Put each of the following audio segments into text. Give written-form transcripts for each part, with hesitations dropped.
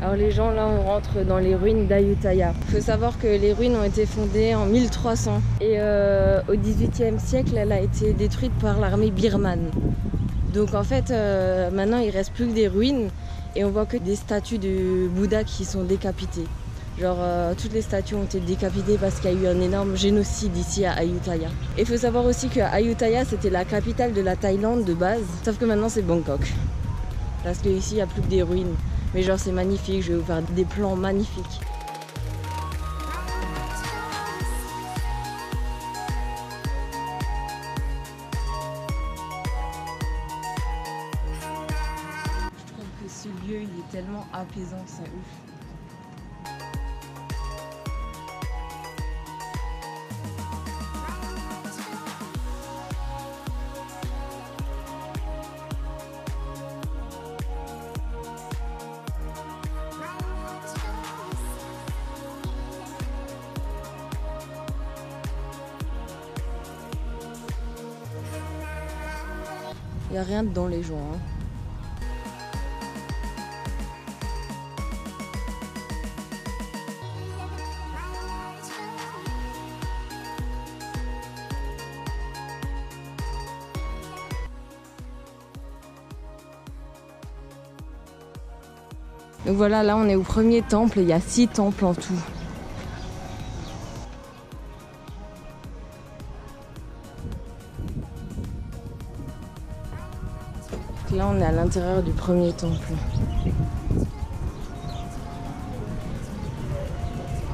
Alors les gens, là, on rentre dans les ruines d'Ayutthaya. Il faut savoir que les ruines ont été fondées en 1300. Et au XVIIIe siècle, elle a été détruite par l'armée birmane. Donc en fait, maintenant, il ne reste plus que des ruines. Et on voit que des statues de Bouddha qui sont décapitées. Genre, toutes les statues ont été décapitées parce qu'il y a eu un énorme génocide ici à Ayutthaya. Et il faut savoir aussi que Ayutthaya, c'était la capitale de la Thaïlande de base. Sauf que maintenant, c'est Bangkok. Parce qu'ici, il n'y a plus que des ruines. Mais genre c'est magnifique, je vais vous faire des plans magnifiques. Je trouve que ce lieu il est tellement apaisant, c'est ouf. Il n'y a rien dedans les gens. Hein. Donc voilà, là on est au premier temple et il y a 6 temples en tout. Là, on est à l'intérieur du premier temple.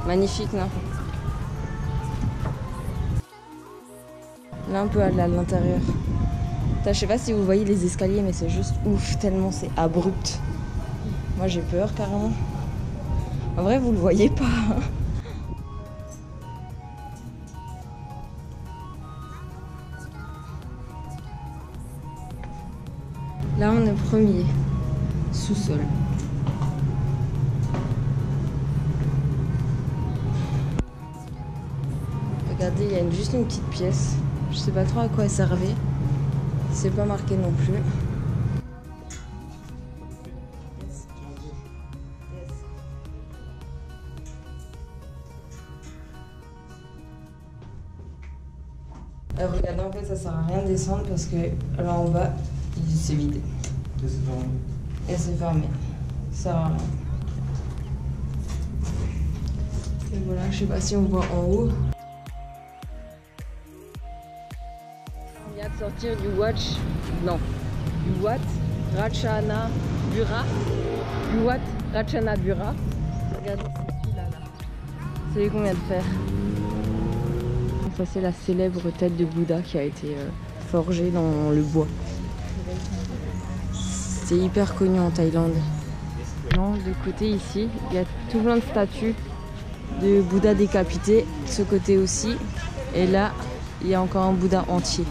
Magnifique, non? Là, on peut aller à l'intérieur. Je sais pas si vous voyez les escaliers, mais c'est juste ouf, tellement c'est abrupt. Moi, j'ai peur, carrément. En vrai, vous le voyez pas. Là, on est au premier sous-sol. Regardez, il y a juste une petite pièce. Je sais pas trop à quoi elle servait. C'est pas marqué non plus. Regardez, en fait, ça sert à rien de descendre parce que là en bas, c'est vide. Et c'est fermé. Ça sert à rien. Et voilà, je sais pas si on voit en haut. On vient de sortir du Wat Ratchanabura. Du Wat Ratchanabura. Regardez, c'est celui-là. C'est celui qu'on vient de faire. Ça, c'est la célèbre tête de Bouddha qui a été forgée dans le bois. C'est hyper connu en Thaïlande. De côté ici, il y a tout plein de statues de Bouddha décapités. De ce côté aussi. Et là, il y a encore un Bouddha entier.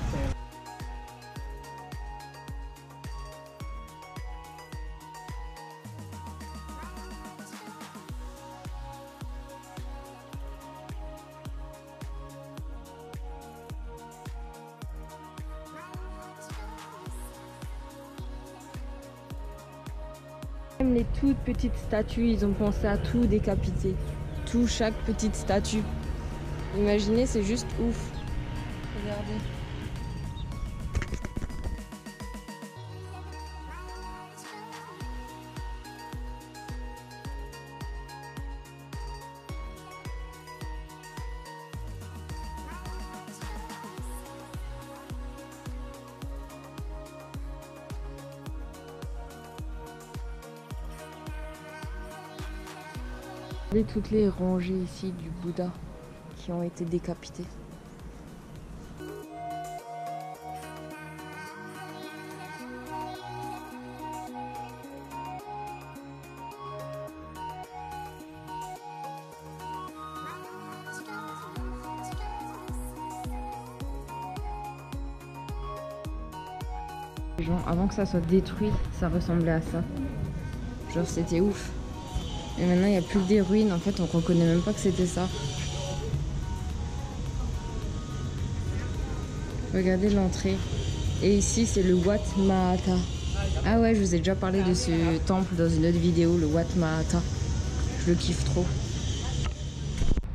Même les toutes petites statues, ils ont pensé à tout décapiter. Chaque petite statue. Imaginez, c'est juste ouf. Regardez. Regardez toutes les rangées ici du Bouddha qui ont été décapités. Les gens, avant que ça soit détruit, ça ressemblait à ça. Genre c'était ouf. Et maintenant, il n'y a plus que des ruines. En fait, on ne reconnaît même pas que c'était ça. Regardez l'entrée. Et ici, c'est le Wat Mahata. Ah ouais, je vous ai déjà parlé de ce temple dans une autre vidéo, le Wat Mahata. Je le kiffe trop.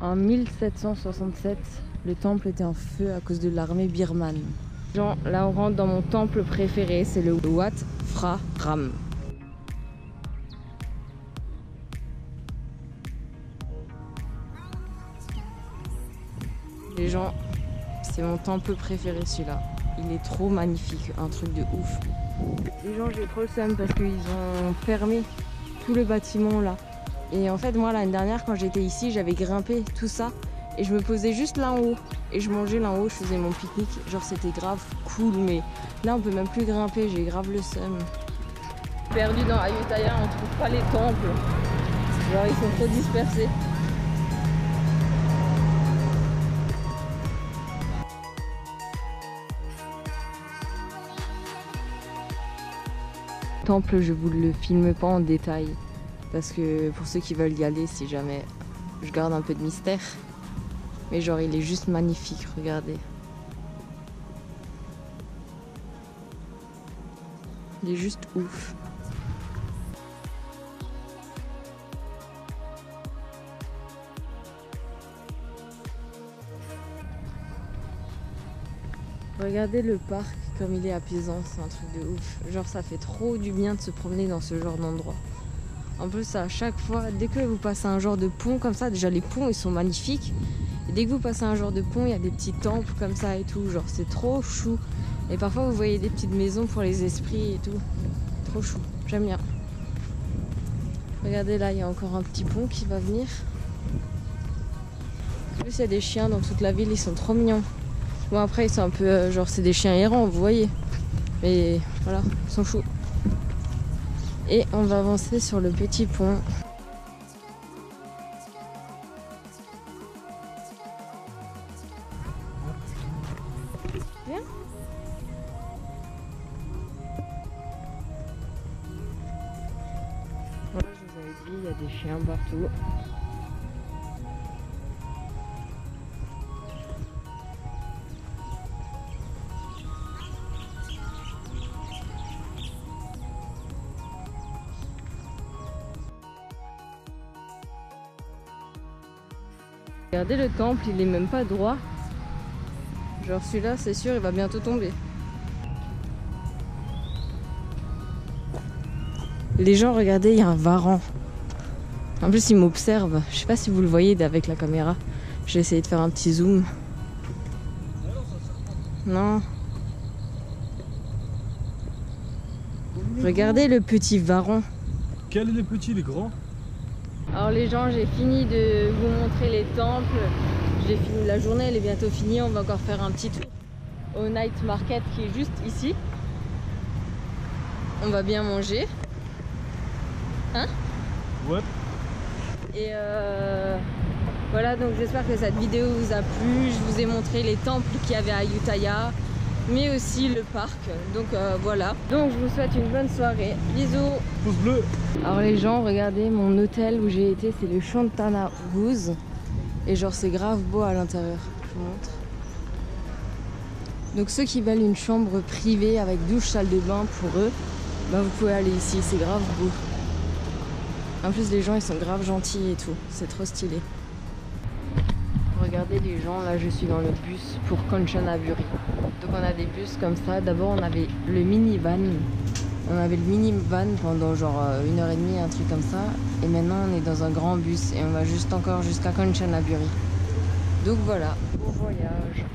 En 1767, le temple était en feu à cause de l'armée birmane. Genre, là on rentre dans mon temple préféré, c'est le Wat Phra Ram. Les gens, c'est mon temple préféré celui-là. Il est trop magnifique, un truc de ouf. Les gens, j'ai trop le seum parce qu'ils ont fermé tout le bâtiment là. Et en fait, moi l'année dernière, quand j'étais ici, j'avais grimpé tout ça et je me posais juste là en haut. Et je mangeais là en haut, je faisais mon pique-nique. Genre, c'était grave cool, mais là on peut même plus grimper, j'ai grave le seum. Perdu dans Ayutthaya, on trouve pas les temples. Genre, ils sont trop dispersés. Temple, je vous le filme pas en détail parce que pour ceux qui veulent y aller, si jamais, je garde un peu de mystère, mais genre il est juste magnifique, regardez, il est juste ouf. Regardez le parc comme il est apaisant, c'est un truc de ouf. Genre ça fait trop du bien de se promener dans ce genre d'endroit. En plus à chaque fois, dès que vous passez un genre de pont comme ça, déjà les ponts ils sont magnifiques. Et dès que vous passez un genre de pont, il y a des petits temples comme ça et tout. Genre c'est trop chou. Et parfois vous voyez des petites maisons pour les esprits et tout. Trop chou, j'aime bien. Regardez là, il y a encore un petit pont qui va venir. En plus il y a des chiens dans toute la ville, ils sont trop mignons. Bon après ils sont un peu genre c'est des chiens errants vous voyez. Mais voilà, ils sont choux. Et on va avancer sur le petit pont. Viens. Voilà, je vous avais dit, il y a des chiens partout. Regardez le temple, il est même pas droit. Genre celui-là, c'est sûr, il va bientôt tomber. Les gens, regardez, il y a un varan. En plus, il m'observe. Je sais pas si vous le voyez avec la caméra. J'ai essayé de faire un petit zoom. Non. Regardez le petit varan. Quel est le petit, les grands? Alors les gens, j'ai fini de vous montrer les temples. J'ai fini la journée, elle est bientôt finie. On va encore faire un petit tour au night market qui est juste ici. On va bien manger. Hein? Ouais. Et voilà, donc j'espère que cette vidéo vous a plu. Je vous ai montré les temples qu'il y avait à Ayutthaya, mais aussi le parc. Donc voilà. Donc je vous souhaite une bonne soirée. Bisous. Pouce bleu. Alors les gens, regardez mon hôtel où j'ai été, c'est le Shantana Rose. Et genre c'est grave beau à l'intérieur. Je vous montre. Donc ceux qui veulent une chambre privée avec douche, salle de bain pour eux, bah vous pouvez aller ici, c'est grave beau. En plus les gens ils sont grave gentils et tout, c'est trop stylé. Regardez les gens, là je suis dans le bus pour Kanchanaburi. Donc on a des bus comme ça, d'abord on avait le minivan. On avait le minivan pendant genre 1h30, un truc comme ça. Et maintenant on est dans un grand bus et on va juste encore jusqu'à Kanchanaburi. Donc voilà, bon voyage.